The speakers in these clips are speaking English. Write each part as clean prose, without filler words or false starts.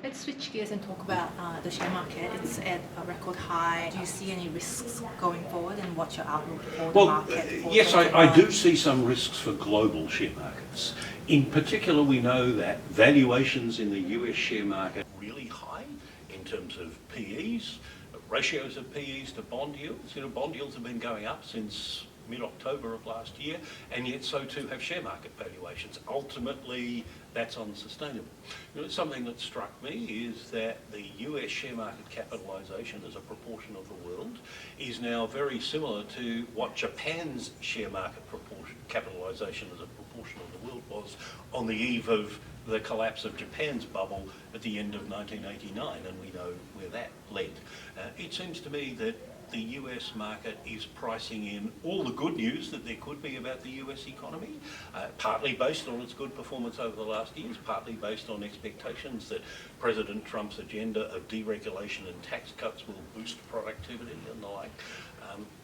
Let's switch gears and talk about the share market. It's at a record high. Do you see any risks going forward, and what's your outlook for the market? Yes, I do see some risks for global share markets. In particular, we know that valuations in the US share market are really high in terms of PEs, ratios of PEs to bond yields. Bond yields have been going up since mid-October of last year, and yet so too have share market valuations. Ultimately, that's unsustainable. Something that struck me is that the US share market capitalisation as a proportion of the world is now very similar to what Japan's share market capitalisation as a proportion of the world was on the eve of the collapse of Japan's bubble at the end of 1989, and we know where that led. It seems to me that the US market is pricing in all the good news that there could be about the US economy, partly based on its good performance over the last years, partly based on expectations that President Trump's agenda of deregulation and tax cuts will boost productivity and the like.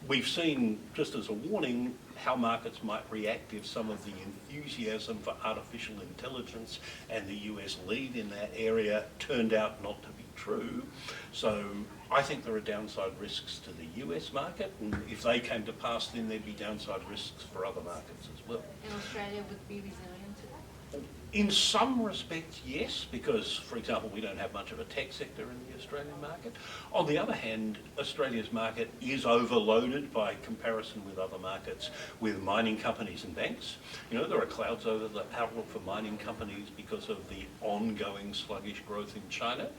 We've seen, just as a warning, how markets might react if some of the enthusiasm for artificial intelligence and the US lead in that area turned out not to be true. So I think there are downside risks to the US market, and if they came to pass, then there'd be downside risks for other markets as well. And Australia would be resilient to that? In some respects, yes, because, for example, we don't have much of a tech sector in the Australian market. On the other hand, Australia's market is overloaded by comparison with other markets, with mining companies and banks. There are clouds over the outlook for mining companies because of the ongoing sluggish growth in China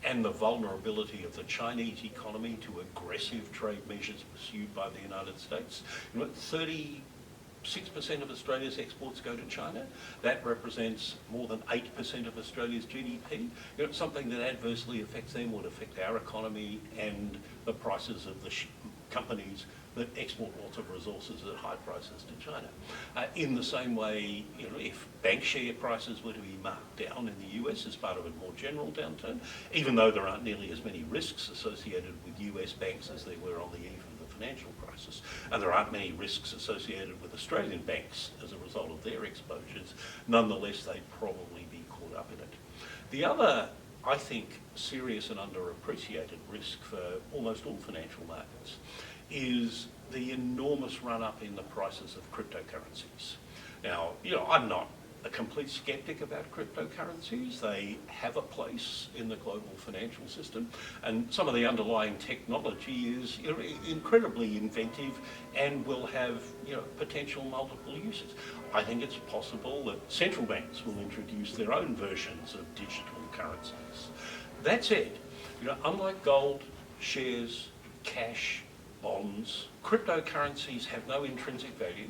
and the vulnerability of the Chinese economy to aggressive trade measures pursued by the United States. 6% of Australia's exports go to China. That represents more than 8% of Australia's GDP. Something that adversely affects them would affect our economy and the prices of the companies that export lots of resources at high prices to China. In the same way, if bank share prices were to be marked down in the US as part of a more general downturn, even though there aren't nearly as many risks associated with US banks as there were on the eve of the financial crisis, and there aren't many risks associated with Australian banks as a result of their exposures, nonetheless they'd probably be caught up in it. The other, I think, serious and underappreciated risk for almost all financial markets is the enormous run-up in the prices of cryptocurrencies. Now, I'm not a complete skeptic about cryptocurrencies. They have a place in the global financial system, and some of the underlying technology is incredibly inventive and will have potential multiple uses. I think it's possible that central banks will introduce their own versions of digital currencies. That said, unlike gold, shares, cash, bonds, cryptocurrencies have no intrinsic value.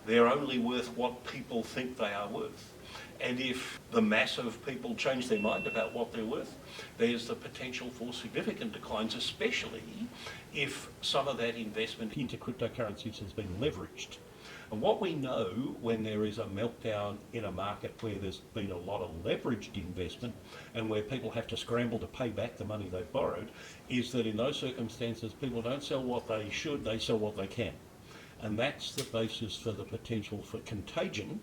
They're only worth what people think they are worth. And if the mass of people change their mind about what they're worth, there's the potential for significant declines, especially if some of that investment into cryptocurrencies has been leveraged. And what we know when there is a meltdown in a market where there's been a lot of leveraged investment and where people have to scramble to pay back the money they've borrowed is that in those circumstances people don't sell what they should, they sell what they can. And that's the basis for the potential for contagion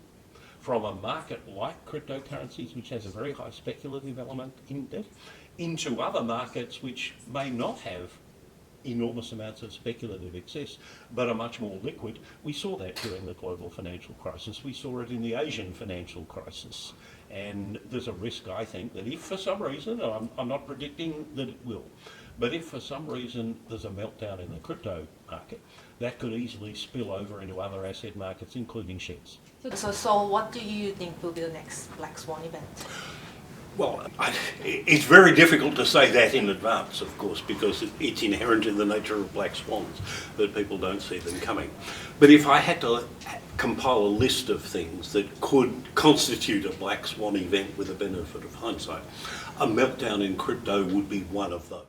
from a market like cryptocurrencies, which has a very high speculative element in it, into other markets which may not have enormous amounts of speculative excess, but are much more liquid. We saw that during the global financial crisis. We saw it in the Asian financial crisis. And there's a risk, I think, that if for some reason, I'm not predicting that it will, but if for some reason there's a meltdown in the crypto market, that could easily spill over into other asset markets, including shares. So Saul, what do you think will be the next black swan event? Well, it's very difficult to say that in advance, of course, because it's inherent in the nature of black swans that people don't see them coming. But if I had to compile a list of things that could constitute a black swan event with the benefit of hindsight, a meltdown in crypto would be one of those.